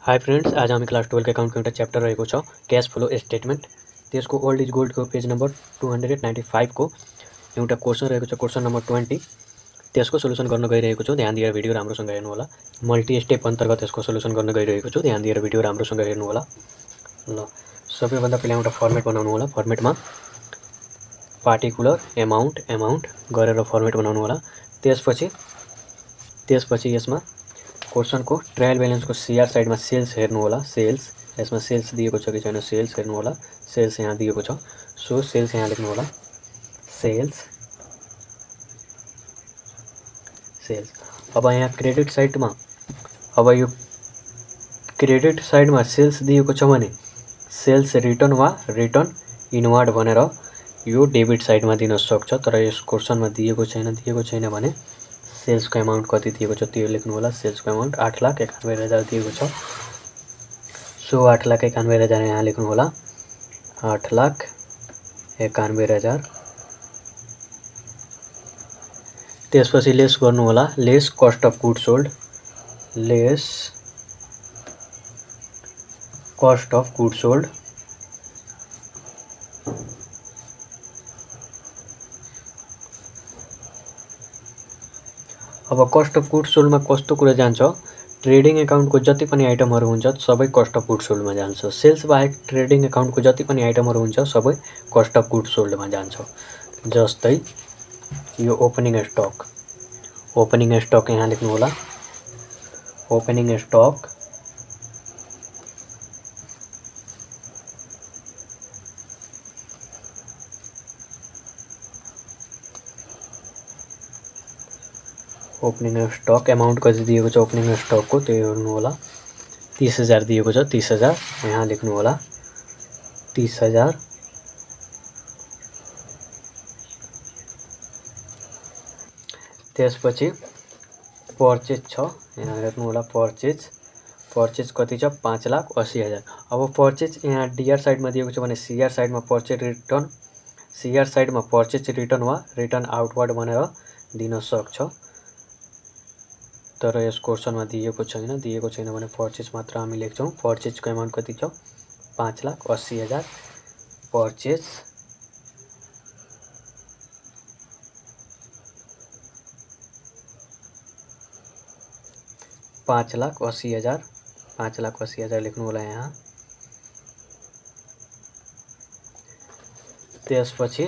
Hi friends, आज हामी class 12 एकाउन्टको एउटा च्याप्टर रहेको छ क्यास फ्लो स्टेटमेन्ट। त्यसको ओल्ड इज गोल्डको पेज नम्बर 295 को एउटा क्वेसन रहेको छ, क्वेसन नम्बर 20। त्यसको सोल्युसन गर्न गइरहेको छु, ध्यान दिएर भिडियो राम्रोसँग हेर्नु होला। मल्टी स्टेप अन्तर्गत यसको सोल्युसन गर्न गइरहेको छु, ध्यान दिएर भिडियो राम्रोसँग हेर्नु होला। ल सबैभन्दा पहिला एउटा फर्मेट बनाउनु होला। फर्मेटमा पार्टिकुलर एमाउन्ट गरेर फर्मेट बनाउनु होला। त्यसपछि यसमा क्वेसनको ट्रायल ब्यालेन्सको सीआर साइडमा सेल्स हेर्नु होला। सेल्स यसमा सेल्स दिएको छ कि छैन सेल्स हेर्नु होला। सेल्स यहाँ दिएको छ, सो सेल्स यहाँ लेख्नु होला। सेल्स अब यहाँ क्रेडिट साइडमा सेल्स दिएको छ भने सेल्स रिटर्न वा रिटर्न इनवार्ड भनेर यो डेबिट साइडमा दिन सक्छ। तर यस क्वेसनमा दिएको छैन भने सेल्सको एमाउन्ट कति दिएको छ त्यो लेख्नु होला। सेल्सको एमाउन्ट 8,91,000 दिएको छ, सो 8,91,000 यहाँ लेख्नु होला। 8,91,000। त्यसपछि लेस गर्नु होला। Lace cost of good sold. Lace cost of good sold. अब कस्ट अफ गुड सोल्डमा कस्तो कुरा जान्छ, ट्रेडिङ एकाउन्टको जति पनि आइटमहरू हुन्छ सबै कस्ट अफ गुड सोल्डमा जान्छ। सेल्स बाहेक ट्रेडिङ एकाउन्टको जति पनि आइटमहरू हुन्छ सबै कस्ट अफ गुड सोल्डमा जान्छ। जस्तै यो ओपनिङ स्टक यहाँ लेख्नु होला। ओपनिङ स्टक एमाउन्ट कति दिएको छ ओपनिङ स्टकको त्यो हेर्नु होला। 30,000 दिएको छ, 30,000 यहाँ लेख्नु होला। 30,000। त्यसपछि पर्चेज छ, यहाँ हेर्नु होला। पर्चेज कति छ 5,80,000। अब पर्चेज यहाँ डिआर साइडमा दिएको छ भने सीआर साइडमा पर्चेज रिटर्न वा रिटर्न आउटवर्ड भनेर दिन सक्छ। तर यस क्वेसनमा दिएको छैन भने पर्चेज मात्र हामी लेख्छौँ। पर्चेजको एमाउन्ट कति छ 5,80,000 पर्चेज। $5,80,000 लेख्नु होला यहाँ। त्यसपछि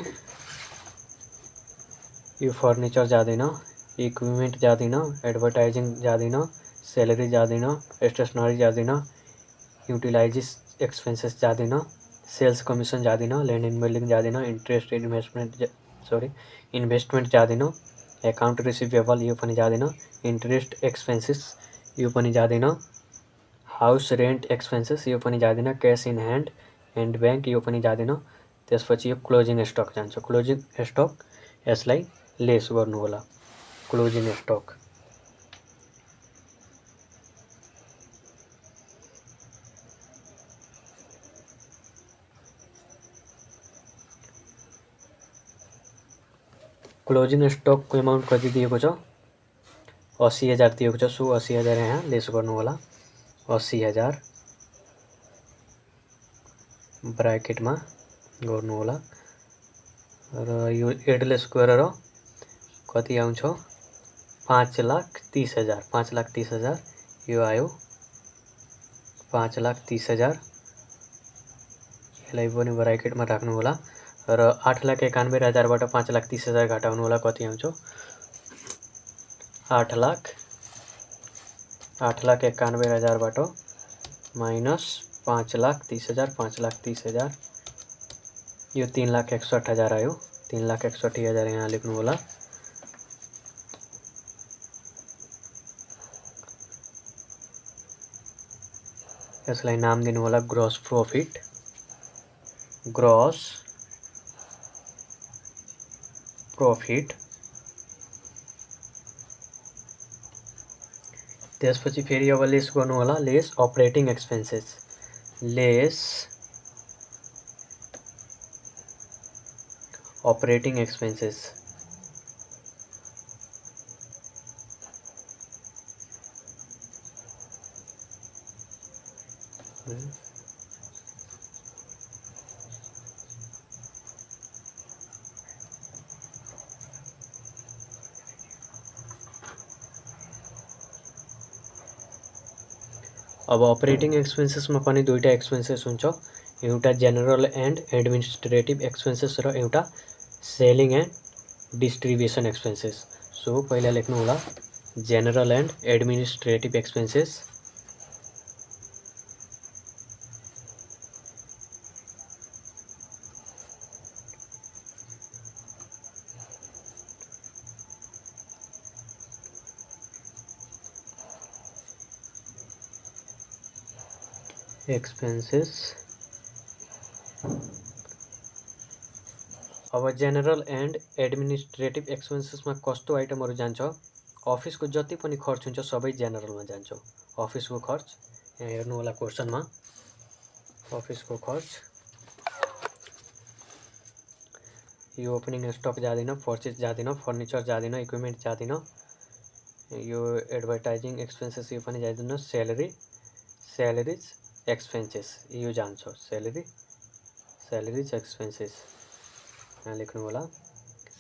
यो फर्निचर जाँदैन, इक्विपमेन्ट जाँदैन, एडभर्टाइजिङ जाँदैन, स्यालेरी जाँदैन, स्टेसनरी जाँदैन, युटिलाइजेस एक्सपेन्सेस जाँदैन, सेल्स कमिसन जाँदैन, ल्यान्ड एन्ड बिल्डिङ जाँदैन, इन्भेस्टमेन्ट जाँदैन, एकाउन्ट रिसिभेबल यो पनि जाँदैन, इन्ट्रेस्ट एक्सपेन्सेस यो पनि जाँदैन, हाउस रेन्ट एक्सपेन्सेस यो पनि जाँदैन, cash in hand and bank यो पनि जाँदैन। त्यसपछि यो क्लोजिङ स्टक जान्छ। क्लोजिङ स्टक यसलाई लेस गर्नु होला। क्लोजिङ स्टक क्लोजिङ स्टकको एमाउन्ट कति दिएको छ 80,000 दिएको छ, सो 80,000 यहाँ लेस गर्नु होला। 80,000 ब्राकेटमा गर्नु होला र यो एडलेस गरेर कति आउँछ 5,30,000। 5,30,000 यो आयो। 5,30,000 यसलाई पनि ब्राकेटमा राख्नु होला र 8,91,000बाट 5,30,000 घटाउनु होला। कति आउँछ 8,91,000बाट माइनस 5,30,000। 5,30,000 यो 3,61,000 आयो। 3,61,000 यहाँ लेख्नु होला। यसलाई नाम दिनु होला ग्रस प्रॉफिट। त्यसपछि फेरि अब लेस गर्नु होला। Lace operating expenses. अब अपरेटिङ एक्सपेन्सेसमा पनि दुईवटा एक्सपेन्सेस हुन्छ, एउटा जेनरल एन्ड एडमिनिस्ट्रेटिभ एक्सपेन्सेस र एउटा selling and distribution expenses. So पहिला लेख्नु होला general and administrative expenses. Expenses. अब जेनरल एन्ड एडमिनिस्ट्रेटिभ एक्सपेन्सेसमा कस्तो आइटमहरू जान्छ, अफिसको जति पनि खर्च हुन्छ सबै जेनरलमा जान्छ। अफिसको खर्च यहाँ हेर्नु होला क्वेसनमा, अफिसको खर्च यो ओपनिङ स्टक जाँदैन, पर्चेज जाँदैन, फर्निचर जाँदैन, इक्विपमेन्ट जाँदैन, यो एडभर्टाइजिङ एक्सपेन्सेस यो पनि जाँदैन, स्यालेरिज एक्सपेन्सेस यो जान्छ, स्यालेरिज एक्सपेन्सेस यहाँ लेख्नु होला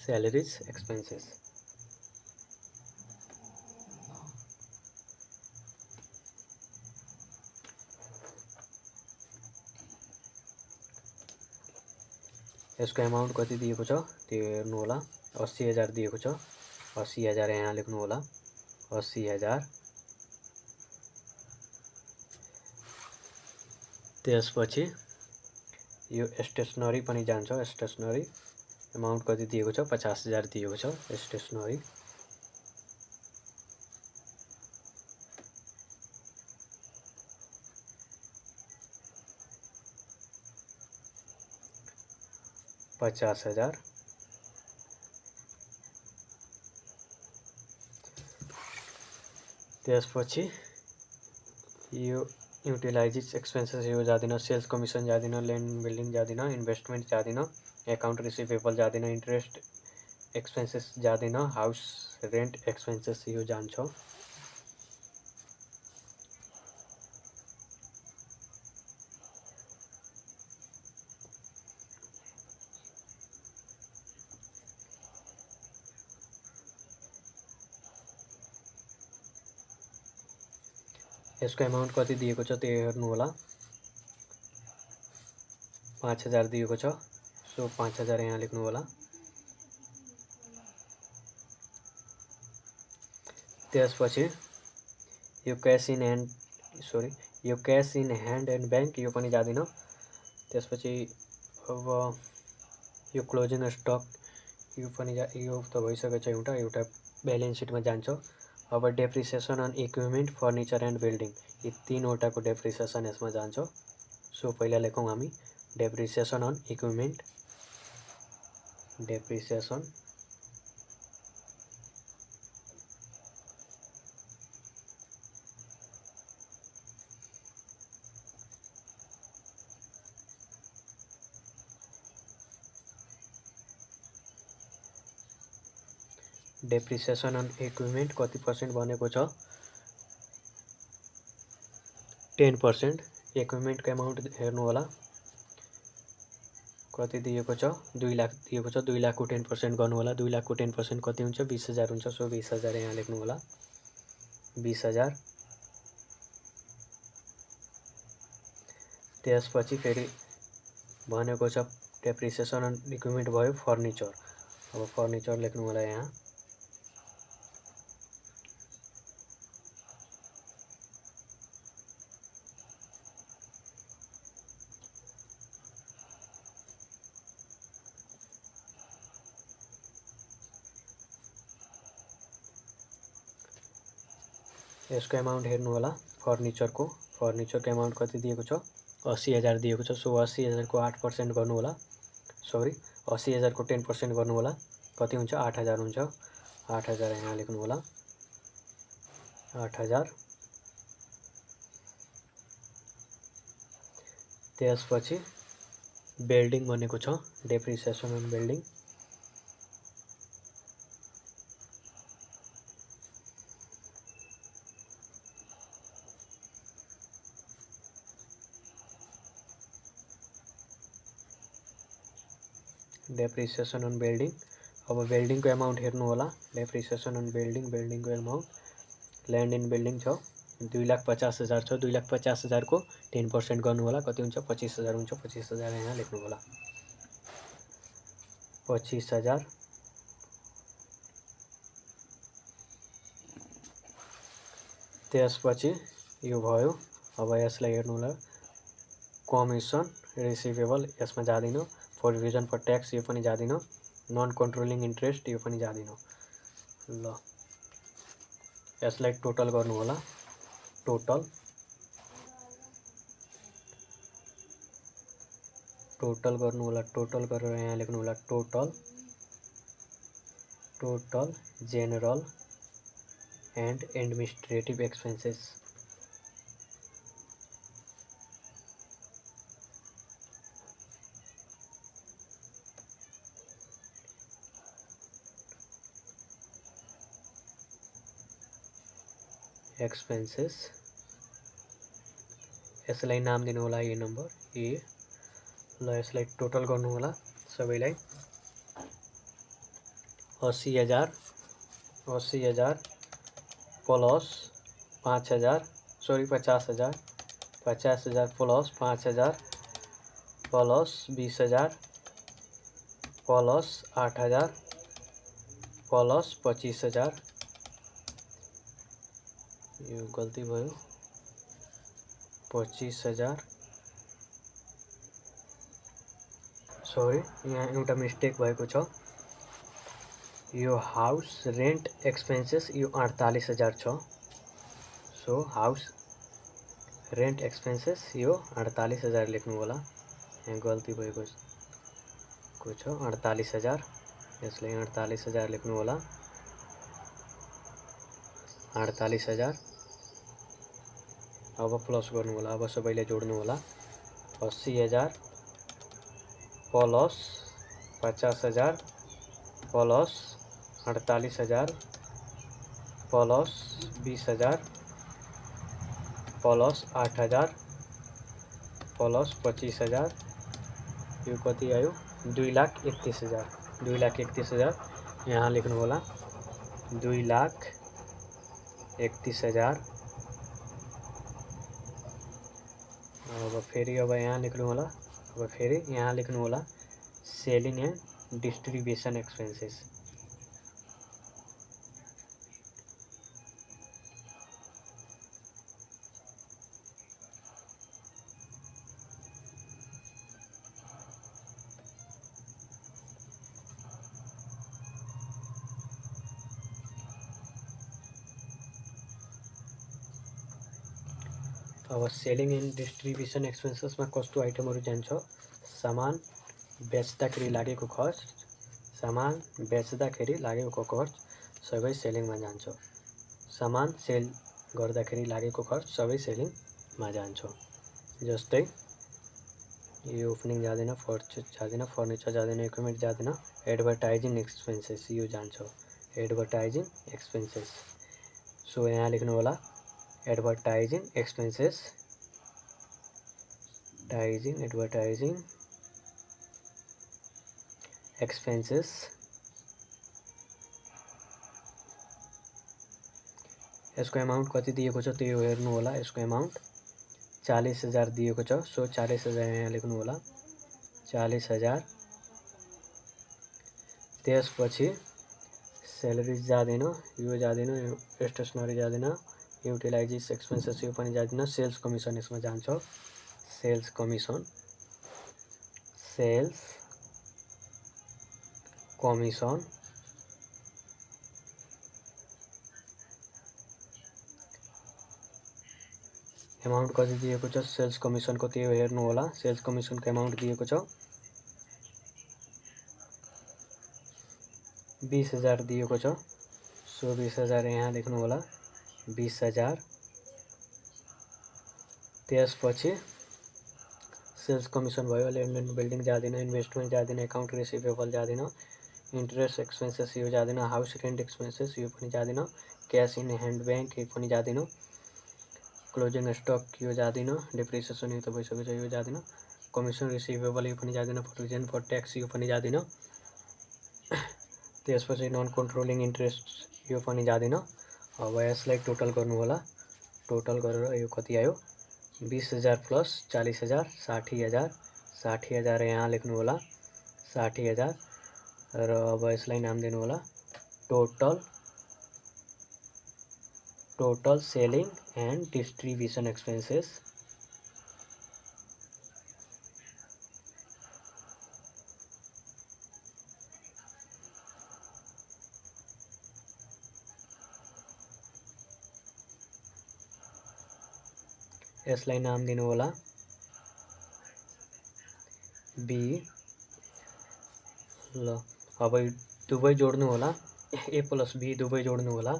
स्यालेरिज एक्सपेन्सेस। यसको एमाउन्ट कति दिएको छ त्यो हेर्नु होला, 80,000 दिएको छ, 80,000 यहाँ लेख्नु होला 80,000। त्यसपछि यो स्टेसनरी पनि जान्छ, स्टेसनरी एमाउन्ट कति दिएको छ 50,000 दिएको छ स्टेसनरी। त्यसपछि यो युटिलाइजेस एक्सपेन्सेस यो जाँदैन, सेल्स कमिसन जाँदैन, ल्यान्ड बिल्डिङ जाँदैन, इन्भेस्टमेन्ट जाँदैन, एकाउन्ट रिसिभेबल जाँदैन, इन्ट्रेस्ट एक्सपेन्सेस जाँदैन, हाउस रेन्ट एक्सपेन्सेस यो जान्छ। यसको एमाउन्ट कति दिएको छ त्यो हेर्नु होला, 5,000 दिएको छ, सो 5,000 यहाँ लेख्नु होला। त्यसपछि यो cash in hand and bank यो पनि जाँदैन। त्यसपछि अब यो क्लोजिङ स्टक यो पनि यो त भइसकेको छ, एउटा ब्यालेन्स सिटमा जान्छ। अब depreciation on equipment, furniture and building यी तीनवटाको डेप्रिसिएसन यसमा जान्छ। सो पहिला लेखौँ हामी depreciation on equipment, depreciation depreciation on equipment कति पर्सेन्ट भनेको छ 10%। इक्विपमेन्टको एमाउन्ट हेर्नु होला कति दिएको छ 2 लाख दिएको छ, 2 लाखको 10% गर्नु होला, 2 लाखको 10% कति हुन्छ 20,000 हुन्छ। सो 20,000 यहाँ लेख्नु होला 20,000। त्यसपछि फेरि भनेको छ डेप्रिसिएसन अन इक्विपमेन्ट भयो फर्निचर, अब फर्निचर लेख्नु होला यहाँ। यसको एमाउन्ट हेर्नु होला फर्निचरको एमाउन्ट कति दिएको छ 80,000 दिएको छ। सो 80,000 को 8% गर्नु होला, सरी 80,000 को 10% गर्नु होला, कति हुन्छ 8,000 हुन्छ। 8,000 यहाँ लेख्नु होला 8,000। त्यसपछि बिल्डिङ भनेको छ depreciation on building, depreciation on building. अब बिल्डिङको एमाउन्ट हेर्नु होला। डेप्रिसिएसन अन बिल्डिङको एमाउन्ट ल्यान्ड इन बिल्डिङ छ 2,50,000 छ। 2,50,000 को 10% गर्नु होला। कति हुन्छ? 25,000 हुन्छ। 25,000 यहाँ लेख्नु होला। 25,000 त्यसपछि यो भयो। अब यसलाई हेर्नु होला। कमिसन रिसिभेबल यसमा जाँदैन। प्रोभिजन फर ट्याक्स यो पनि जाँदैन। नन कन्ट्रोलिङ इन्ट्रेस्ट यो पनि जाँदैन। ल यसलाई टोटल गर्नु होला। टोटल गर्नु होला। टोटल गरेर यहाँ लेख्नु होला total general and administrative expenses. यसलाई नाम दिनु होला ए नम्बर ए। ल यसलाई टोटल गर्नु होला सबैलाई। 80,000 plus 5,000 sorry 50,000 50,000 plus 5,000 plus 20,000 plus 8,000 plus 25,000। यो गल्ती भयो। 25,000 सरी यहाँ एउटा मिस्टेक भएको छ। यो हाउस रेन्ट एक्सपेन्सेस यो 48,000 छ। सो हाउस रेन्ट एक्सपेन्सेस यो 48,000 लेख्नु होला। यहाँ गल्ती भएको छ। 48,000 यसलाई 48,000 लेख्नु होला। 48,000 अब प्लस गर्नु होला। अब सबैले जोड्नु होला। 80,000 plus 50,000 plus 48,000 plus 20,000 plus 8,000 plus 25,000 यो कति आयो? 2,31,000। 2,31,000 यहाँ लेख्नु होला। 2,31,000 अब फेरि अब यहाँ लेख्नु होला। अब फेरि यहाँ लेख्नु होला सेलिङ एन्ड डिस्ट्रिब्युसन एक्सपेन्सेस। अब सेलिङ एन्ड डिस्ट्रिब्युसन एक्सपेन्सेसमा कस्तो आइटमहरू जान्छ? सामान बेच्दाखेरि लागेको खर्च सबै सेलिङमा जान्छ। सामान सेल गर्दाखेरि लागेको खर्च सबै सेलिङमा जान्छ। जस्तै यो ओपनिङ जाँदैन, फर्निचर जाँदैन, इक्विपमेन्ट जाँदैन। एडभर्टाइजिङ एक्सपेन्सेस यो जान्छ। Advertising expenses. सो यहाँ लेख्नु होला एडभर्टाइजिङ एक्सपेन्सेस। Advertising expenses. यसको एमाउन्ट कति दिएको छ त्यो हेर्नु होला। यसको एमाउन्ट 40,000 दिएको छ। सो 40,000 यहाँ लेख्नु होला। 40,000 त्यसपछि सेलरी जाँदैन, यो जाँदैन, यो स्टेसनरी जाँदैन, युटिलाइजेस एक्सपेन्सेस यो पनि जाँदैन। सेल्स कमिसन यसमा जान्छ। सेल्स कमिसन एमाउन्ट कति दिएको छ सेल्स कमिसनको त्यो हेर्नु होला। सेल्स कमिसनको एमाउन्ट दिएको छ 20,000 दिएको छ। सो 20,000 यहाँ लेख्नु होला। 20,000 त्यसपछि सेल्स कमिसन भयो। ल्यान्ड एन्ड बिल्डिङ जाँदैन, इन्भेस्टमेन्ट जाँदैन, एकाउन्ट रिसिभेबल जाँदैन, इन्ट्रेस्ट एक्सपेन्सेस यो जाँदैन, हाउस रेन्ट एक्सपेन्सेस यो पनि जाँदैन, क्यास इन ह्यान्ड ब्याङ्क यो पनि जाँदैन, क्लोजिङ स्टक यो जाँदैन, डिप्रिसिएसन यो त भइसकेको छ यो जाँदैन। कमिसन रिसिभेबल यो पनि जाँदैन, प्रोभिजन फर ट्याक्स यो पनि जाँदैन। त्यसपछि नन कन्ट्रोलिङ इन्ट्रेस्ट यो पनि जाँदैन। अब यसलाई टोटल गर्नु होला। टोटल गरेर यो कति आयो 20,000 प्लस 40,000 60,000 60,000 यहाँ लेख्नु होला 60,000 र अब यसलाई नाम दिनु होला total selling and distribution expenses. यसलाई नाम दिनु होला बी। ल अब दुवै जोड्नु होला, ए प्लस बी दुवै जोड्नु होला,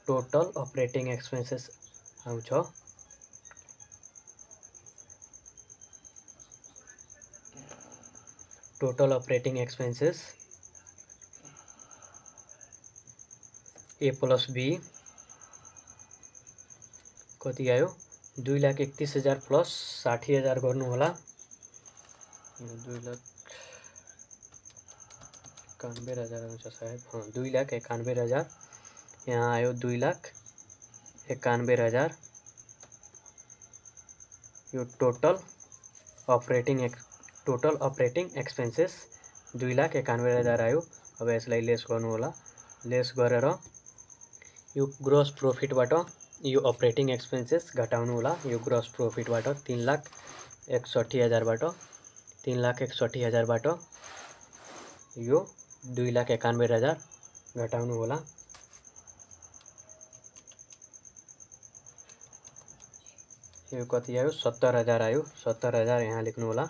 टोटल अपरेटिङ एक्सपेन्सेस आउँछ। Total operating expenses A plus B कति आयो 2,31,000 प्लस 60,000 गर्नु होला। 2,91,000 आउँछ सायद, 2,91,000 यहाँ आयो 2,91,000। यो टोटल अपरेटिङ एक्सपेन्सेस 2,91,000 आयो। अब यसलाई लेस गर्नु होला। लेस गरेर यो ग्रोस प्रॉफिटबाट यो अपरेटिङ एक्सपेन्सेस घटाउनु होला। यो ग्रोस प्रॉफिटबाट 3,61,000 बाट यो 2,91,000 घटाउनु होला। यो कति आयो 70,000 आयो। 70,000 यहाँ लेख्नु होला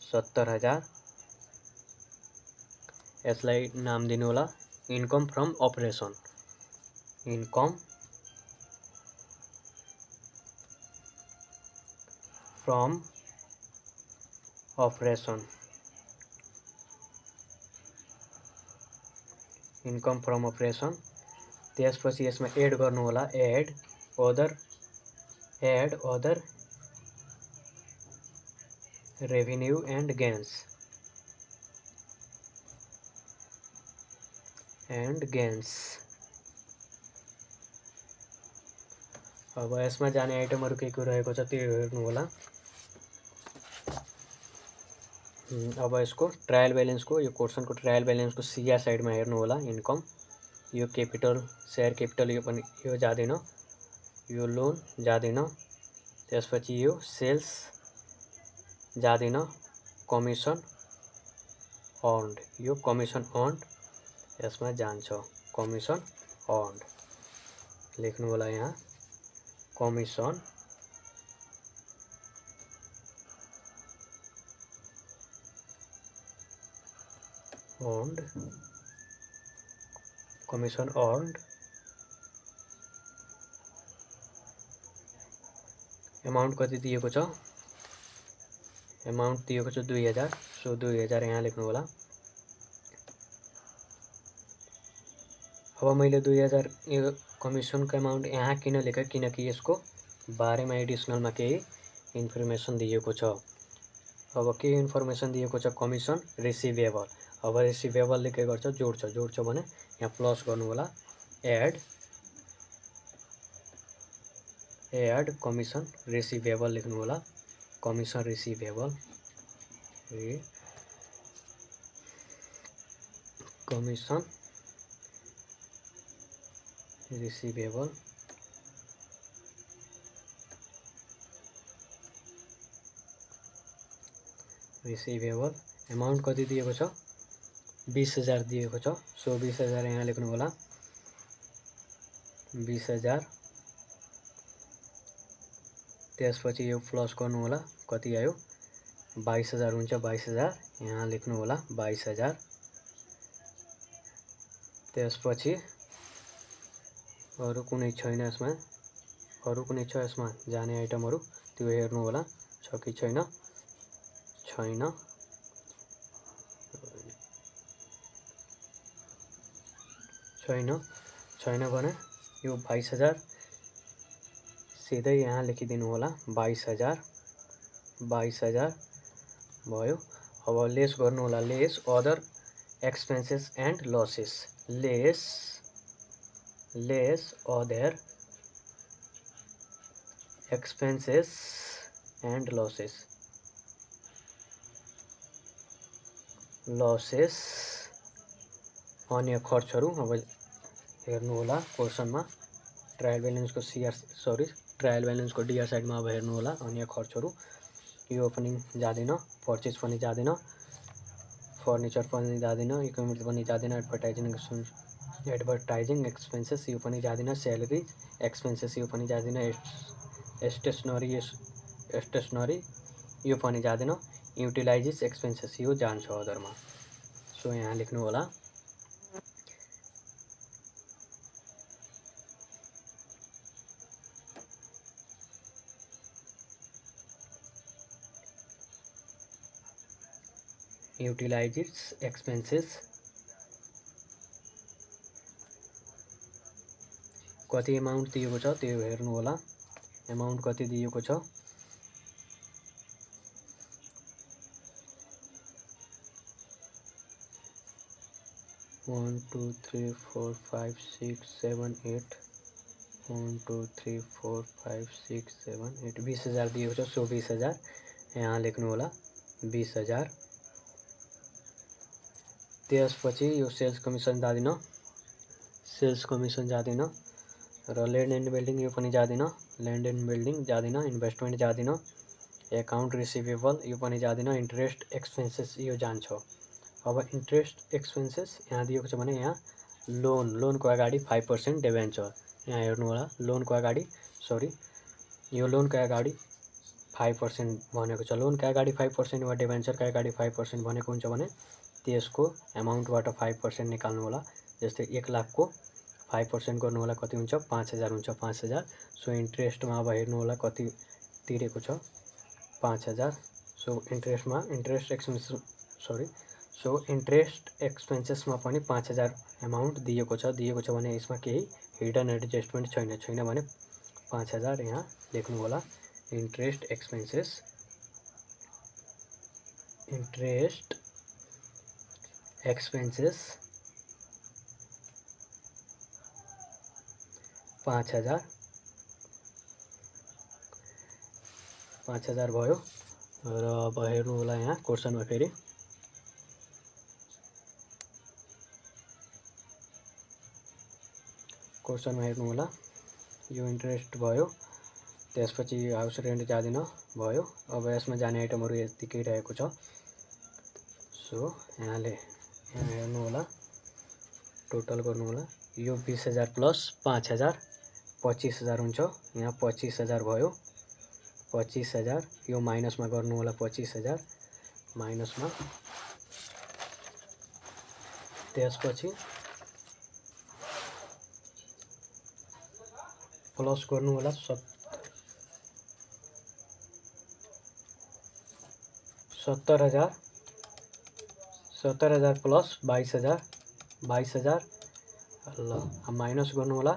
70,000। यसलाई नाम दिनु होला income from operation. Income from operation. Income from operation. त्यसपछि यसमा एड गर्नु होला add other revenue and gains. अब यसमा जाने आइटमहरु के रहेको छ त्यो हेर्नु होला। अब यसको ट्रायल ब्यालेन्सको यो क्वेशनको ट्रायल ब्यालेन्सको सीआर साइडमा हेर्नु होला। इन्कम यो क्यापिटल शेयर क्यापिटल यो पनि यो जाँदैन, यो लोन जाँदैन। त्यसपछि यो सेल्स जाँदैन, कमिसन अर्न्ड यो कमिसन अर्न्ड यसमा जान्छ। कमिसन अर्न्ड लेख्नु होला यहाँ commission earned. Commission earned amount कति दिएको छ, एमाउन्ट दिएको छ 2,000। सो 2,000 यहाँ लेख्नु होला। अब मैले 2,000 यो कमिसनको एमाउन्ट यहाँ किन लेखेँ किनकि यसको बारेमा एडिसनलमा केही इन्फर्मेसन दिएको छ। अब के इन्फर्मेसन दिएको छ कमिसन रिसिभेबल। अब रिसिभेबलले के गर्छ जोड्छ भने यहाँ प्लस गर्नु होला एड कमिसन रिसिभेबल लेख्नु होला। Commission receivable commission receivable amount कति दिएको छ 20,000 दिएको छ। सो 20,000 यहाँ लेख्नु होला 20,000। त्यसपछि यो प्लस गर्नु होला कति आयो 22,000 हुन्छ। 22,000 यहाँ लेख्नु होला 22,000। त्यसपछि अरु कुनै छैन यसमा, अरु कुनै छ यसमा जाने आइटमहरु त्यो हेर्नु होला छ कि छैन। छैन भने यो 22,000 सिधै यहाँ लेखिदिनु होला 22,000। भयो। अब लेस गर्नु होला, lace other expenses and losses, lace other expenses and losses अन्य खर्चहरू। अब हेर्नु होला क्वेसनमा ट्रायल ब्यालेन्सको ट्रायल ब्यालेन्सको डिआर साइडमा अब हेर्नु होला अन्य खर्चहरू। यो पनि जाँदैन, पर्चेज पनि जाँदैन, फर्निचर पनि जाँदैन, इक्विपमेन्ट पनि जाँदैन, एडभर्टाइजिङ एक्सपेन्सेस यो पनि जाँदैन, स्यालेरी एक्सपेन्सेस यो पनि जाँदैन, स्टेसनरी यो पनि जाँदैन, युटिलाइजेस एक्सपेन्सेस यो जान्छ अदरमा। सो यहाँ लेख्नु होला युटिलाइजेस एक्सपेन्सेस कति एमाउन्ट दिएको छ त्यो हेर्नु होला, एमाउन्ट कति दिएको छ। 1 2 3 4 5 6 7 8 1 2 3 4 5 6 7 8 20,000 दिएको छ। सो 20,000 यहाँ लेख्नु होला 20,000। त्यसपछि यो सेल्स कमिसन जाँदैन र ल्यान्ड एन्ड बिल्डिङ यो पनि जाँदैन, ल्यान्ड एन्ड बिल्डिङ जाँदैन, इन्भेस्टमेन्ट जाँदैन, एकाउन्ट रिसिभेबल यो पनि जाँदैन, इन्ट्रेस्ट एक्सपेन्सेस यो जान्छ। अब इन्ट्रेस्ट एक्सपेन्सेस यहाँ दिएको छ भने यहाँ लोनको अगाडि 5% डिभेन्चर, यहाँ हेर्नु होला लोनको अगाडि यो लोनको अगाडि 5% भनेको छ, लोनका अगाडि 5% वा डिभेन्चरका अगाडि 5% भनेको हुन्छ भने त्यसको एमाउन्टबाट 5% निकाल्नु होला। जस्तै 1 लाखको 5% गर्नु होला कति हुन्छ, 5,000 हुन्छ, 5,000। सो इन्ट्रेस्टमा अब हेर्नु होला कति तिरेको छ, 5,000। सो इन्ट्रेस्ट एक्सपेन्सेसमा पनि 5,000 एमाउन्ट दिएको छ भने यसमा केही हिडन एडजस्टमेन्ट छैन भने 5,000 यहाँ लेख्नु होला। इन्ट्रेस्ट एक्सपेन्सेस 5,000 भयो। र अब हेर्नु होला यहाँ क्वेसनमा फेरि हेर्नु होला यो इन्ट्रेस्ट भयो, त्यसपछि हाउस रेन्ट जाँदैन भयो। अब यसमा जाने आइटमहरू यतिकै रहेको छ। सो यहाँ हेर्नु होला टोटल गर्नु होला, यो 20,000 प्लस 5,000 25,000 हुन्छ, यहाँ 25,000 भयो, 25,000 यो माइनसमा गर्नु होला, 25,000 माइनसमा, त्यसपछि प्लस गर्नु होला 70,000 प्लस 22,000 ल माइनस गर्नु होला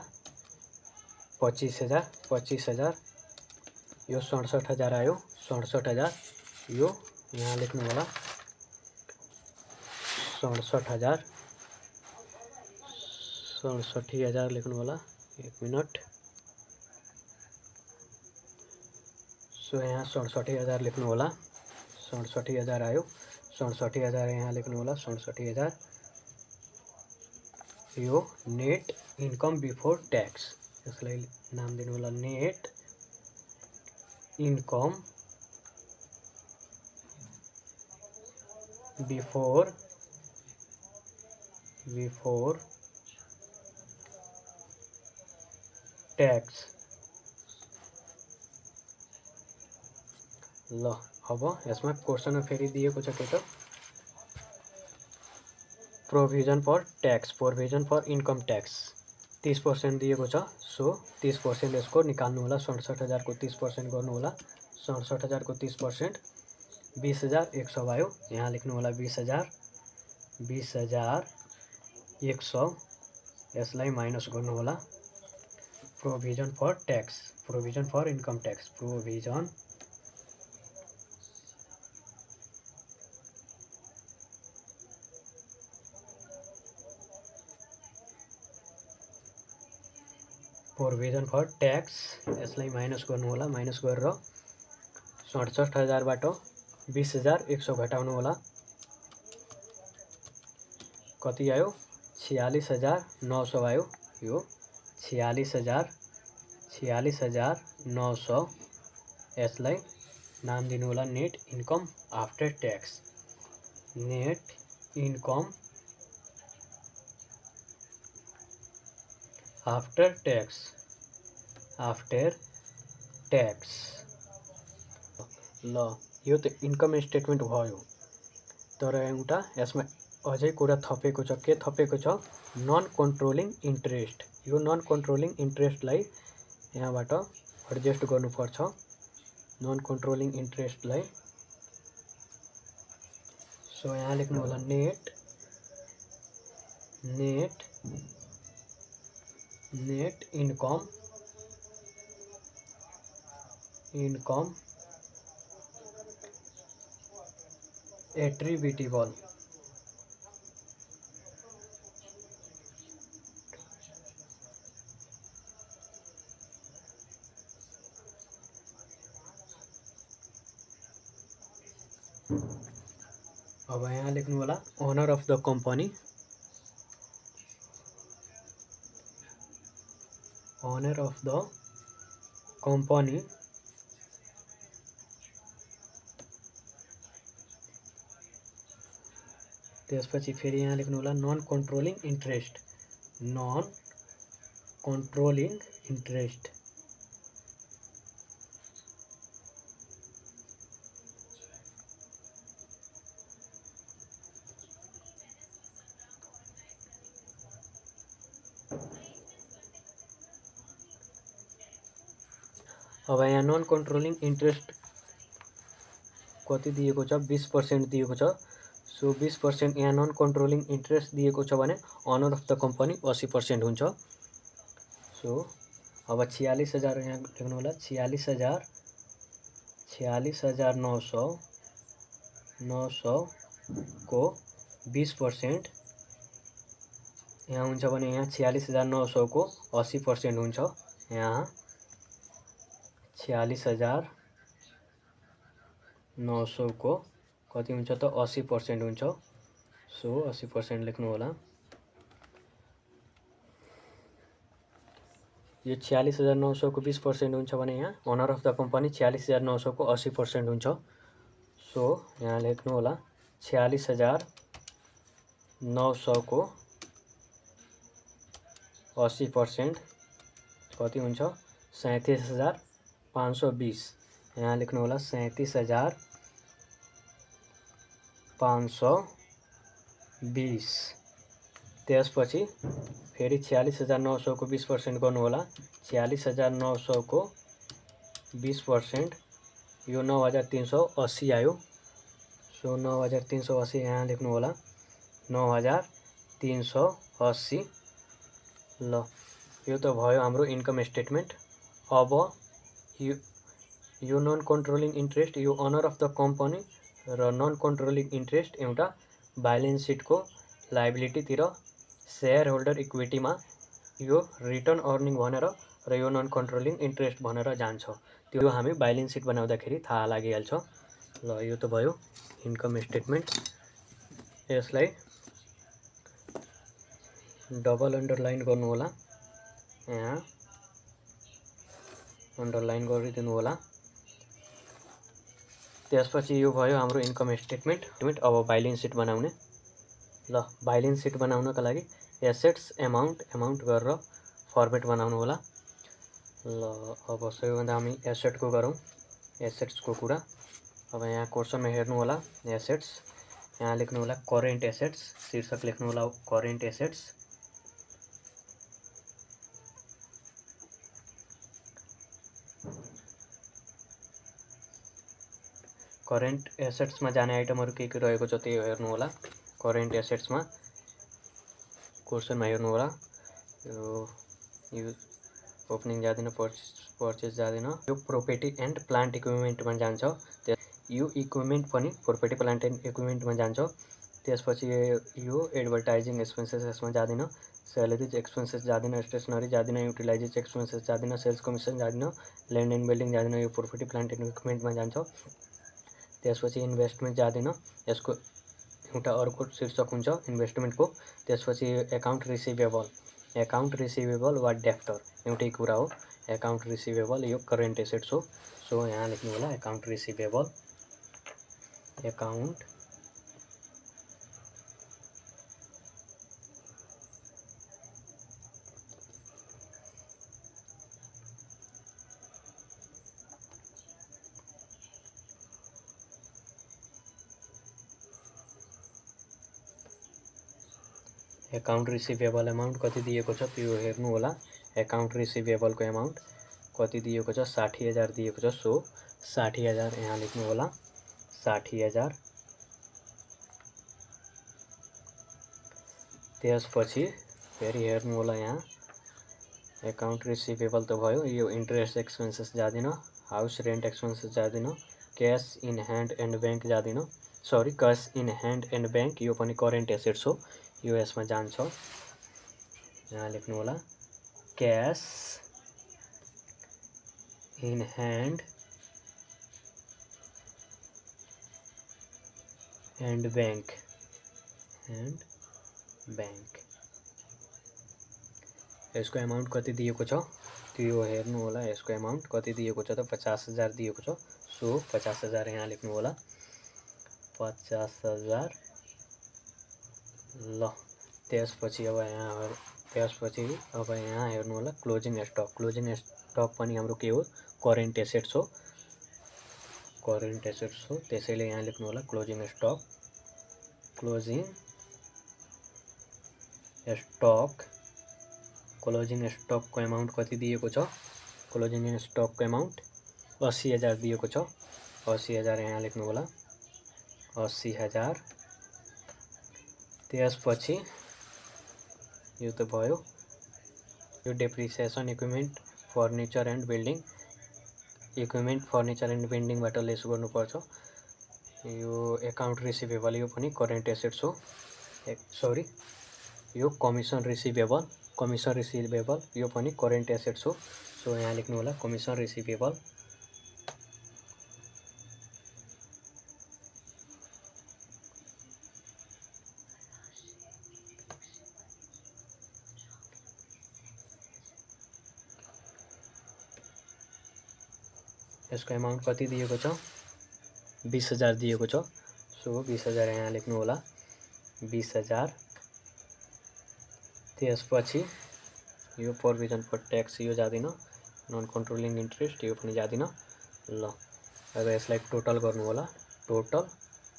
25,000 यो 67,000 आयो, 67,000 यो यहाँ लेख्नु होला 67,000 लेख्नु होला, 1 मिनट। सो यहाँ 67,000 लेख्नु होला, 67,000 आयो, 67,000 यहाँ लेख्नु होला 67,000 यो नेट इन्कम बिफोर ट्याक्स, यसलाई नाम दिनु होला नेट इन्कम बिफोर ट्याक्स। ल अब यसमा क्वेसनमा फेरि दिएको छ के त, प्रोभिजन फर इन्कम ट्याक्स 30% दिएको छ। सो 30% यसको निकाल्नु होला, 67,000 को 30% गर्नु होला, 67,000 को 30% 20,100 आयो, यहाँ लेख्नु होला 20,100 यसलाई माइनस गर्नु होला provision for income tax, provision for tax यसलाई माइनस गर्नु होला। माइनस गरेर 67,000 बाट 20,100 घटाउनु होला। कति आयो? 46,900 आयो। यो 46,900 यसलाई नाम दिनु होला net income after tax. Net income after tax. ल यो त इन्कम स्टेटमेन्ट भयो। तर एउटा यसमा अझै कुरा थपेको छ। के थपेको छ? Non controlling interest. यो नन कन्ट्रोलिङ इन्ट्रेस्टलाई यहाँबाट एडजस्ट गर्नुपर्छ। नन कन्ट्रोलिङ इन्ट्रेस्टलाई सो यहाँ लेख्नु होला नेट इन्कम एट्रिब्युटेबल। अब यहाँ लेख्नु होला owner of the company. Owner of the company त्यसपछि फेरि यहाँ लेख्नु होला नन कन्ट्रोलिङ इन्ट्रेस्ट। अब यहाँ नन कन्ट्रोलिङ इन्ट्रेस्ट कति दिएको छ? 20% दिएको छ। सो 20% यहाँ नन कन्ट्रोलिङ इन्ट्रेस्ट दिएको छ भने ओनर अफ द कम्पनी 80% हुन्छ। सो अब 46,000 यहाँ लेख्नु होला। 46,900 को 20% यहाँ हुन्छ भने यहाँ 46,900 को 80% हुन्छ। यहाँ 46,900 को कति हुन्छ त? 80% हुन्छ। सो 80% लेख्नु होला। यो 46,900 को 20% हुन्छ भने यहाँ ओनर अफ द कम्पनी 46,900 को 80% हुन्छ। सो यहाँ लेख्नु होला 46,900 को 80% कति हुन्छ? 37,520। यहाँ लेख्नु होला 37,520। त्यसपछि फेरि 46,900 को 20% गर्नु होला। 46,900 को 20% यो 9,380 आयो। सो 9,380 यहाँ लेख्नु होला 9,380। ल यो त भयो हाम्रो इन्कम स्टेटमेन्ट। अब यो नन कन्ट्रोलिङ इन्ट्रेस्ट, यो ओनर अफ द कम्पनी र नन कन्ट्रोलिङ इन्ट्रेस्ट एउटा ब्यालेन्स सिटको लायबिलिटीतिर सेयर होल्डर इक्विटीमा यो रिटर्न अर्निङ भनेर र यो नन कन्ट्रोलिङ इन्ट्रेस्ट भनेर जान्छ। त्यो हामी ब्यालेन्स सिट बनाउँदाखेरि थाहा लागिहाल्छ। ल यो त भयो इन्कम स्टेटमेन्ट। यसलाई डबल अन्डरलाइन गर्नु होला। यहाँ अन्डरलाइन गरिदिनु होला। त्यसपछि यो भयो हाम्रो इन्कम स्टेटमेन्ट। अब ब्यालेन्स सिट बनाउने। ल ब्यालेन्स सिट बनाउनका लागि एसेट्स एमाउन्ट गरेर फर्मेट बनाउनु होला। ल अब सबैभन्दा हामी एसेटको गरौँ। एसेट्सको कुरा अब यहाँ क्वेसनमा हेर्नु होला एसेट्स। यहाँ लेख्नु होला करेन्ट एसेट्स। शीर्षक लेख्नु होला करेन्ट एसेट्स। करेन्ट एसेट्समा जाने आइटमहरू के रहेको छ त्यो हेर्नु होला। करेन्ट एसेट्समा क्वेसनमा हेर्नु होला। यो ओपनिङ जाँदैन, पर्चेस जाँदैन। यो प्रोपर्टी एन्ड प्लान्ट इक्विपमेन्टमा जान्छ। यो इक्विपमेन्ट पनि प्रोपर्टी प्लान्ट एन्ड इक्विपमेन्टमा जान्छ। त्यसपछि यो एडभर्टाइजिङ एक्सपेन्सेस यसमा जाँदैन। सैलरीज एक्सपेन्सेस जाँदिन, स्टेसनरी जाँदिन, युटिलाइजेस एक्सपेन्सेस जाँदिन, सेल्स कमिसन जाँदिन, ल्यान्ड एन्ड बिल्डिङ जाँदिन, यो प्रोपर्टी प्लान्ट एन्ड इक्विपमेन्टमा जान्छ। त्यसपछि इन्भेस्टमेन्ट जाँदिन, यसको एउटा अर्को शीर्षक हुन्छ इन्भेस्टमेन्टको। त्यसपछि एकाउन्ट रिसिभेबल वा डेप्टर एउटै कुरा हो। एकाउन्ट रिसिभेबल यो करेन्ट एसेट्स हो। सो यहाँ लेख्नु होला account receivable, account account receivable amount कति दिएको छ त्यो हेर्नु होला। एकाउन्ट रिसिभेबलको एमाउन्ट कति दिएको छ, 60,000 दिएको छ। सो 60,000 यहाँ लेख्नु होला, 60,000। त्यसपछि फेरि हेर्नु होला यहाँ एकाउन्ट रिसिभेबल त भयो, यो इन्ट्रेस्ट एक्सपेन्सेस जाँदिन, हाउस रेन्ट एक्सपेन्सेस जाँदिन, cash in hand and bank जाँदिन, sorry cash in hand and bank यो पनि करेन्ट एसेट्स हो, यो यसमा जान्छ। यहाँ लेख्नु होला cash in hand and bank यसको एमाउन्ट कति दिएको छ त्यो हेर्नु होला। यसको एमाउन्ट कति दिएको छ त 50,000 दिएको छ। सो 50,000 यहाँ लेख्नु होला, 50,000। ल त्यसपछि अब यहाँ हेर्नु होला क्लोजिङ स्टक पनि हाम्रो के हो, करेन्ट एसेट्स हो, त्यसैले यहाँ लेख्नु होला क्लोजिङ स्टकको एमाउन्ट कति दिएको छ, क्लोजिङ स्टकको एमाउन्ट 80,000 दिएको छ। 80,000 यहाँ लेख्नु होला, 80,000। त्यसपछि यो त भयो, यो डेप्रिसिएसन इक्विपमेन्ट फर्निचर एन्ड बिल्डिङबाट लेस गर्नुपर्छ। यो एकाउन्ट रिसिभेबल यो पनि करेन्ट एसेट्स हो, सरी यो कमिसन रिसिभेबल यो पनि करेन्ट एसेट्स हो। सो यहाँ लेख्नु होला कमिसन रिसिभेबल। यसको एमाउन्ट कति दिएको छ, 20,000 दिएको छ। सो 20,000 यहाँ लेख्नु होला, 20,000। त्यसपछि यो प्रोभिजन फर ट्याक्स यो जाँदिन, नन कन्ट्रोलिङ इन्ट्रेस्ट यो पनि जाँदिन। ल अब यसलाई टोटल गर्नु होला, टोटल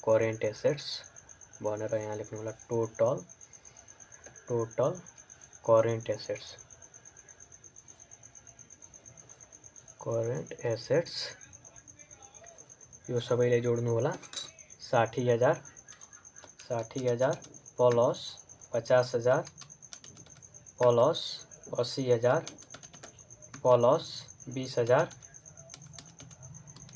करेन्ट एसेट्स भनेर यहाँ लेख्नु होला, टोटल करेन्ट एसेट्स यो सबैलाई जोड्नु होला। 60,000 प्लस 50,000 प्लस 80,000 प्लस 20,000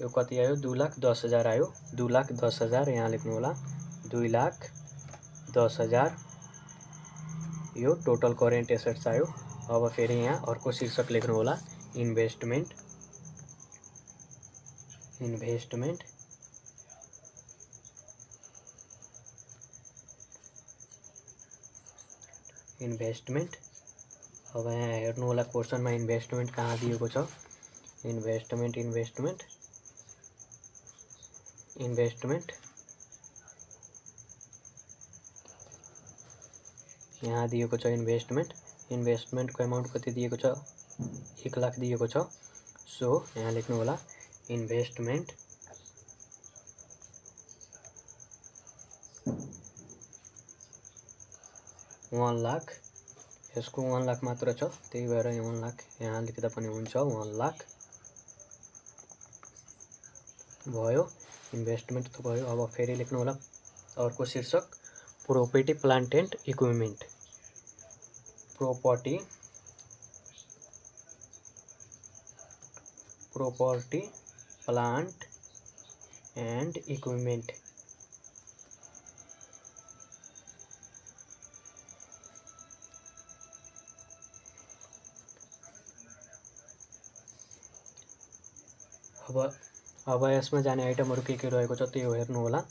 यो कति आयो, 2,10,000 आयो। 2,10,000 यहाँ लेख्नु होला, 2,10,000 यो टोटल करेन्ट एसेट्स आयो। अब फेरि यहाँ अर्को शीर्षक लेख्नु होला इन्भेस्टमेन्ट। अब यहाँ हेर्नु होला क्वेसनमा इन्भेस्टमेन्ट कहाँ दिएको छ, इन्भेस्टमेन्ट यहाँ दिएको छ। इन्भेस्टमेन्टको एमाउन्ट कति दिएको छ, 1,00,000 दिएको छ। सो यहाँ लेख्नु होला इन्भेस्टमेन्ट $1,00,000। यसको 1,00,000 मात्र छ, त्यही भएर 1,00,000 यहाँ लेख्दा पनि हुन्छ। 1,00,000 भयो, इन्भेस्टमेन्ट त भयो। अब फेरि लेख्नु होला अर्को शीर्षक property plant and equipment. Property plant and equipment अब यसमा जाने आइटमहरू के रहेको छ त्यो हेर्नु होला।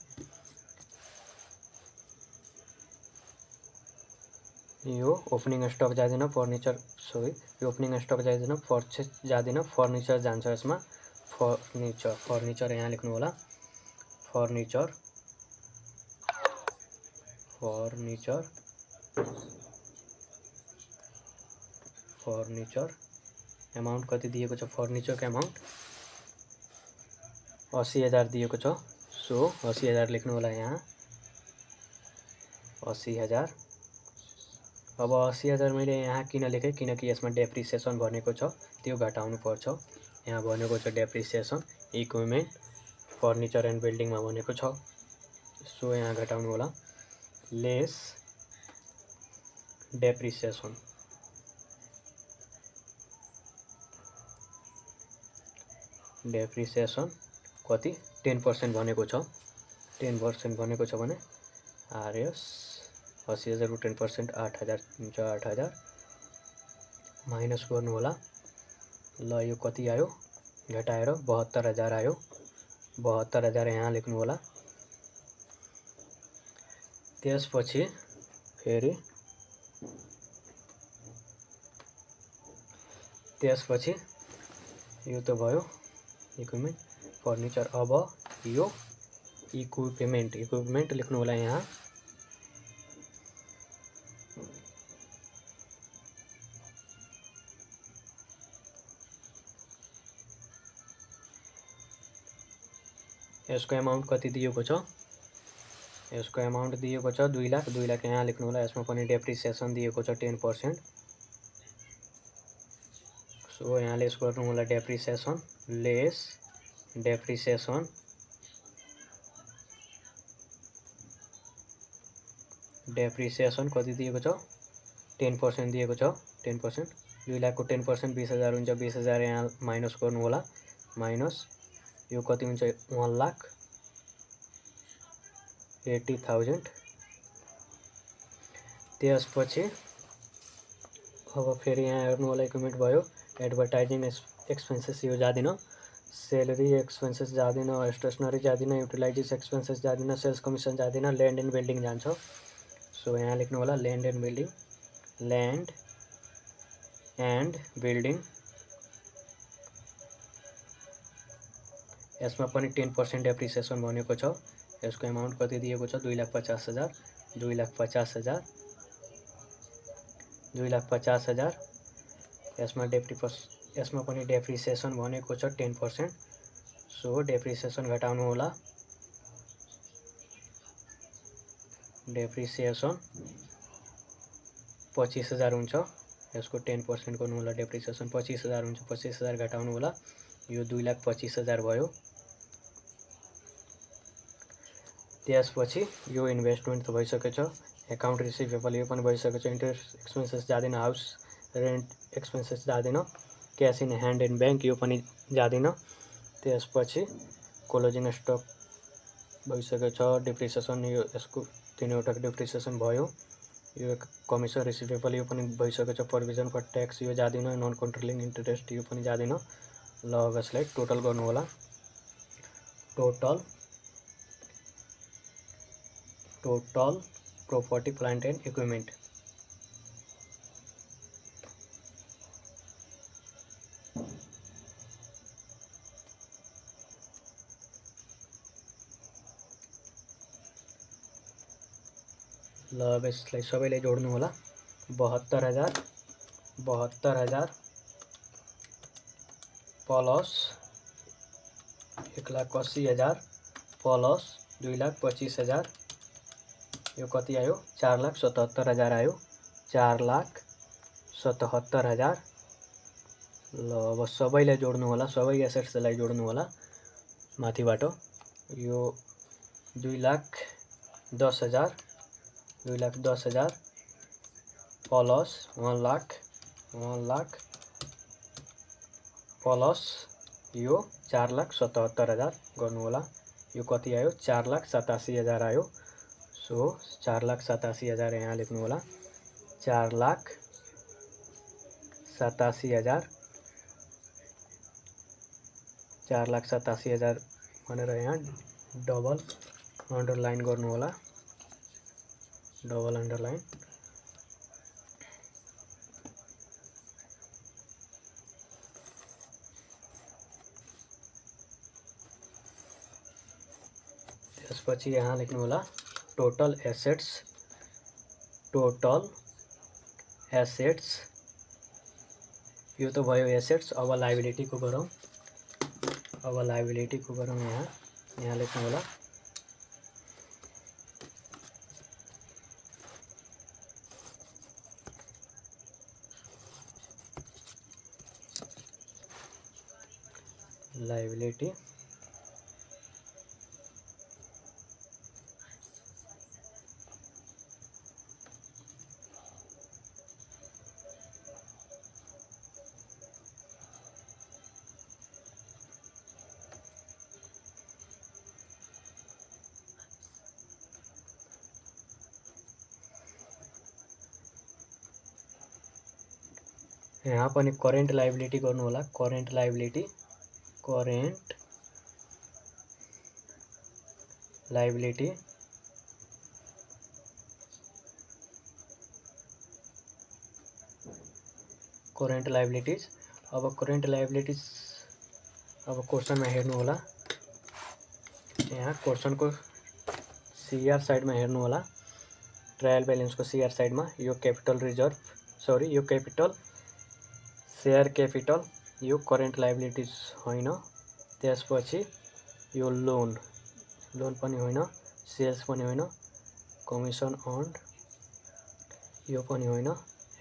यो ओपनिङ स्टक जाँदैन, यो ओपनिङ स्टक जाँदैन, पर्चेज जाँदैन, फर्निचर जान्छ यसमा। फर्निचर यहाँ लेख्नु होला। फर्निचर एमाउन्ट कति दिएको छ? फर्निचरको एमाउन्ट 80,000 दिएको छ। सो 80,000 लेख्नु होला यहाँ। 80,000। अब 80,000 मैले यहाँ किन लेखेँ? किनकि यसमा डेप्रिसिएसन भनेको छ, त्यो घटाउनु पर्छ। यहाँ भनेको छ डेप्रिसिएसन इक्विपमेन्ट फर्निचर एन्ड बिल्डिङमा भनेको छ। सो यहाँ घटाउनु होला। लेस डेप्रिसिएसन कति? 10% भनेको छ। 10% भनेको छ भने आरएस 80,000 को 10% 8,000 हुन्छ। 8,000 माइनस गर्नु होला। ल यो कति आयो? घटाएर 72,000 आयो। 72,000 यहाँ लेख्नु होला। त्यसपछि फेरि यो त भयो इक्विपमेन्ट फर्निचर। अब यो इक्विपमेन्ट लेख्नु होला यहाँ। यसको एमाउन्ट कति दिएको छ? यसको एमाउन्ट दिएको छ 2 लाख। 2 लाख यहाँ लेख्नु होला। यसमा पनि डेप्रिसिएसन दिएको छ 10%। सो यहाँ लेस गर्नु होला डेप्रिसिएसन। लेस डेप्रिसिएसन कति दिएको छ? 10% दिएको छ। 10%। 2 लाख को 10% 20,000 हुन्छ। 20,000 यहाँ माइनस गर्नु होला। माइनस यो कति हुन्छ? 1,80,000। त्यसपछि अब फेरि यहाँ हेर्नु होला। इक्विपमेन्ट भयो। एडभर्टाइजिङ एक्सपेन्सेस यो जाँदैन। सेलेरी एक्सपेन्सेस जाँदैन। स्टेसनरी जाँदैन। युटिलाइजेस एक्सपेन्सेस जाँदैन। सेल्स कमिसन जाँदैन। ल्यान्ड एन्ड बिल्डिङ जान्छ। सो यहाँ लेख्नु होला ल्यान्ड एन्ड बिल्डिङ। यसमा पनि 10% डेप्रिसिएसन भनेको छ। यसको एमाउन्ट कति दिएको छ? 2,50,000। 2,50,000। यसमा पनि डेप्रिसिएसन भनेको छ 10%। सो डेप्रिसिएसन घटाउनु होला। डेप्रिसिएसन 25,000 हुन्छ। यसको 10% गर्नु होला। डेप्रिसिएसन 25,000 हुन्छ। 25,000 घटाउनु होला। यो 2,25,000 भयो। त्यसपछि यो इन्भेस्टमेन्ट त भइसकेछ। एकाउन्ट रिसिभेबल यो पनि भइसकेछ। इन्ट्रेस्ट एक्सपेन्सेस जाँदैन। हाउस रेन्ट एक्सपेन्सेस जाँदैन। Cash in hand and bank यो पनि जाँदैन। त्यसपछि क्लोजिङ स्टक भइसकेछ। डेप्रिसिएसन यसको 3वटा डेप्रिसिएसन भयो। यो कमिसन रिसिभेबल यो पनि भइसकेछ। प्रोभिजन फर ट्याक्स यो जाँदैन। नन कन्ट्रोलिङ इन्ट्रेस्ट यो पनि जाँदैन। ल अब यसलाई टोटल गर्नु होला। Total property plant and equipment ल अब यसलाई सबैलाई जोड्नु होला। 72,000 प्लस 1,80,000 प्लस 2,25,000 यो कति आयो? 4,77,000 आयो। 4,77,000। ल अब सबैलाई जोड्नु होला। सबै एसेट्सलाई जोड्नु होला माथिबाट। यो 2,10,000 प्लस 1,00,000 प्लस यो 4,77,000 गर्नु होला। यो कति आयो? 4,87,000 आयो। सो 4,87,000 यहाँ लेख्नु होला। 4,87,000 4,87,000 भनेर यहाँ डबल अन्डरलाइन गर्नु होला, डबल अन्डरलाइन। त्यसपछि यहाँ लेख्नु होला टोटल एसेट्स, टोटल एसेट्स। यो त भयो एसेट्स। अब लायबिलिटीको गरौँ। अब लायबिलिटीको गरौँ। यहाँ लेख्नु होला लायबिलिटी, यहाँ पनि करेन्ट लायबिलिटी गर्नु होला, current liability, current liability. Current liabilities. अब करेन्ट लायबिलिटीज अब क्वेश्चनमा हेर्नु होला। यहाँ क्वेश्चनको सीआर साइडमा हेर्नु होला, ट्रायल ब्यालेन्सको सीआर साइडमा यो क्यापिटल रिजर्भ, सरी यो क्यापिटल शेयर क्यापिटल, यो करेन्ट लायबिलिटीज होइन। त्यसपछि यो लोन, लोन पनि होइन, सेल्स पनि होइन, कमिसन अर्न्ड यो पनि होइन,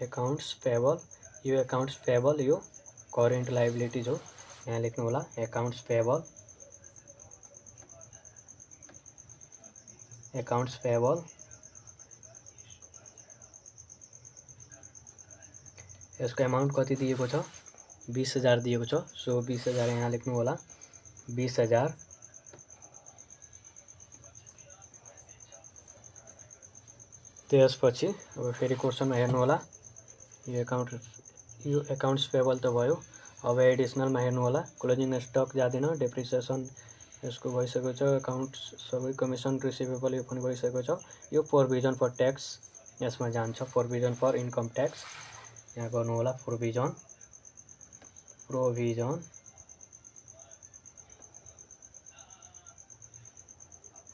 एकाउन्ट्स पेबल, यो एकाउन्ट्स पेबल यो करेन्ट लायबिलिटीज हो। यहाँ लेख्नु होला एकाउन्ट्स पेबल, एकाउन्ट्स पेबल। यसको एमाउन्ट कति दिएको छ? 20,000 दिएको छ। सो 20,000 यहाँ लेख्नु होला, 20,000। त्यसपछि अब फेरि क्वेश्चनमा हेर्नु होला, यो एकाउन्ट्स पेबल त भयो। अब एडिसनलमा हेर्नु होला, क्लोजिङ स्टक जाँदैन, डेप्रिसिएसन यसको भइसकेको छ, एकाउन्ट्स सबै कमिसन रिसिभेबल यो पनि भइसकेको छ। यो प्रोभिजन फर ट्याक्स यसमा जान्छ, प्रोभिजन फर इन्कम ट्याक्स। यहाँ गर्नु होला provision, provision,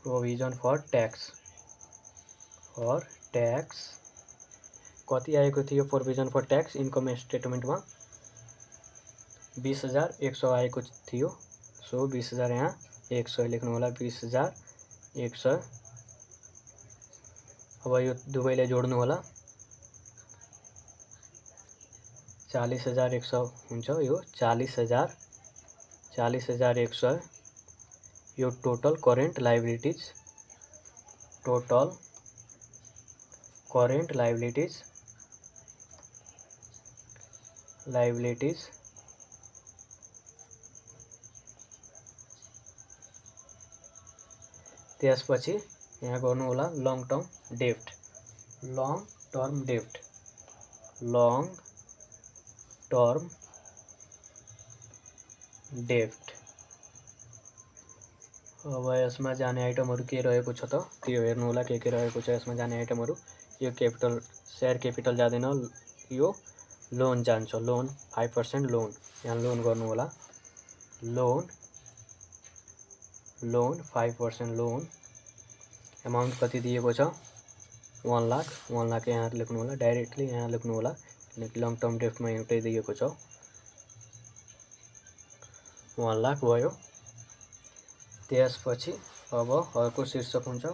provision for tax, for tax. कति आएको थियो प्रोभिजन फर ट्याक्स इन्कम स्टेटमेन्टमा? 20,100 आएको थियो। सो 20,000 यहाँ 100 लेख्नु होला, 20,100। अब यो दुवैलाई जोड्नु होला, 40,100 हुन्छ। यो 40,000, 40,100 यो total current liabilities, total current liabilities, liabilities. त्यसपछि यहाँ गर्नु होला लङ टर्म डेब्ट, लङ टर्म डेब्ट, लङ टर्म डेब्ट। अब यसमा जाने आइटमहरू के रहेको छ त त्यो हेर्नु होला, के रहेको छ यसमा जाने आइटमहरू। यो क्यापिटल शेयर क्यापिटल जाँदैन, यो लोन जान्छ, लोन 5% लोन। यहाँ लोन गर्नु होला, लोन, लोन 5% लोन। एमाउन्ट कति दिएको छ? 1 लाख, 1 लाख यहाँ लेख्नु होला, डाइरेक्टली यहाँ लेख्नु होला, किनकि लङ टर्म डेब्टमा एउटै दिएको छ, 1 लाख भयो। त्यसपछि अब अर्को शीर्षक हुन्छ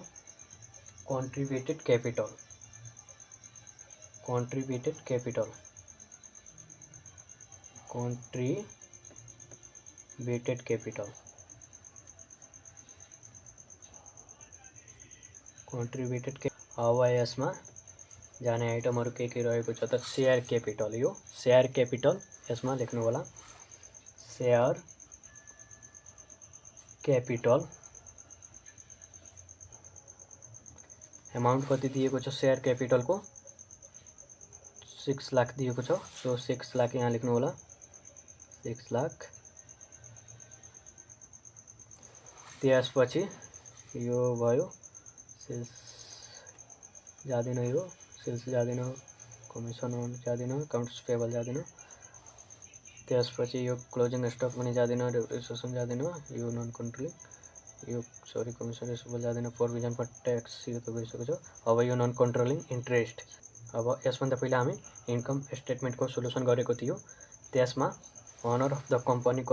contributed capital, contributed capital, contributed capital, contributed. अब यसमा जाने आइटमहरू के रहेको छ त? शेयर क्यापिटल, यो शेयर क्यापिटल यसमा लेख्नु होला, शेयर क्यापिटल। एमाउन्ट कति दिएको छ शेयर क्यापिटलको? 6 लाख दिएको छ। सो 6 लाख यहाँ लेख्नु होला, 6 लाख। त्यसपछि यो भयो सेल्स जाँदैन, यो सेल्स जाँदैन, कमिसन जाँदैन, अकाउन्ट्स पेबल जाँदैन, त्यसपछि यो क्लोजिङ स्टक पनि जाँदैन, डेप्रिसिएसन जाँदैन, यो नन कन्ट्रोलिङ, यो सरी कमिसन रिसिभेबल जाँदैन, प्रोभिजन फर ट्याक्स यो त गइसकेको छ। अब यो नन कन्ट्रोलिङ इन्ट्रेस्ट। अब यसभन्दा पहिला हामी इन्कम स्टेटमेन्टको सोल्युसन गरेको थियो, त्यसमा अनर अफ द कम्पनी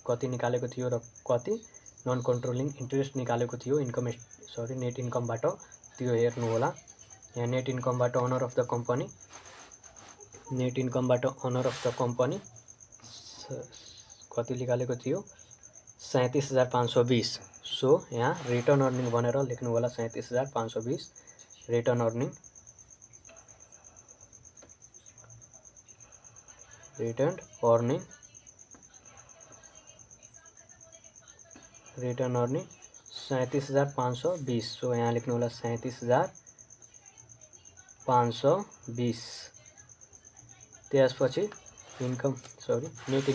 कति निकालेको थियो र कति नन कन्ट्रोलिङ इन्ट्रेस्ट निकालेको थियो नेट इन्कमबाट, त्यो हेर्नु होला। यहाँ नेट इन्कमबाट अनर अफ द कम्पनी कति निकालेको थियो 37,520। सो यहाँ रिटर्न अर्निङ भनेर लेख्नु होला 37,520 return earning return earning 37,520। So यहाँ लेख्नु होला 37,520। त्यसपछि नेट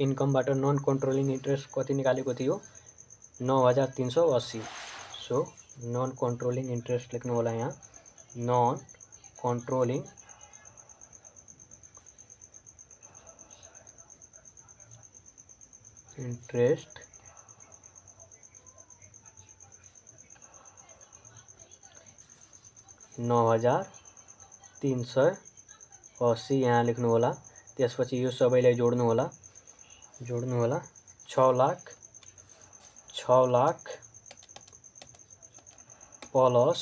इन्कमबाट नन कन्ट्रोलिङ इन्ट्रेस्ट कति निकालेको थियो 9,380। सो नन कन्ट्रोलिङ इन्ट्रेस्ट लेख्नु होला यहाँ नन कन्ट्रोलिङ इन्ट्रेस्ट $9,380 यहाँ लेख्नु होला। त्यसपछि यो सबैलाई जोड्नु होला 6 लाख प्लस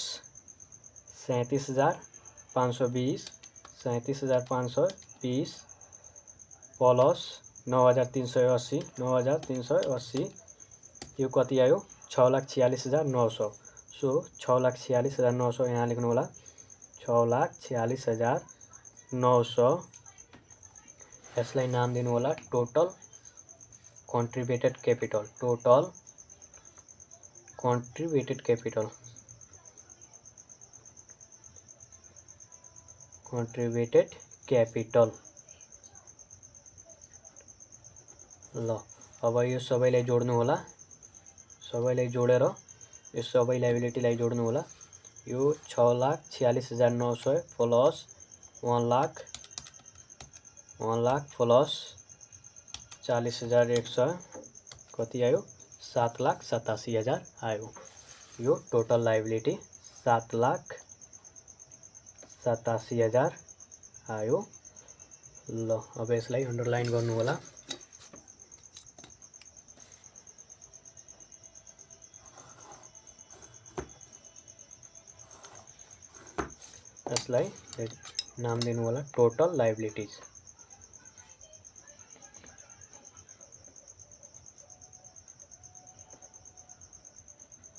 37,520 प्लस 9,380 यो कति आयो 6,46,900। सो 6,46,900 यहाँ लेख्नु होला 6,46,900। यसलाई नाम दिनु होला टोटल कन्ट्रिब्युटेड क्यापिटल। ल अब यो सबैलाई जोड्नु होला, सबैलाई जोडेर यो सबै लायबिलिटीलाई जोड्नु होला। यो 6,46,900 प्लस 1 लाख प्लस 40,100 कति आयो 7,87,000 आयो। यो टोटल लायबिलिटी 7,87,000 आयो। ल अब यसलाई अन्डरलाइन गर्नु होला। यसलाई नाम दिनु होला total liabilities.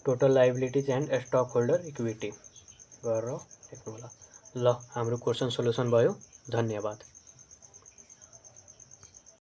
Total liabilities and stock holder equity गरेर लेख्नु होला। ल हाम्रो क्वेसन सोल्युसन भयो। धन्यवाद।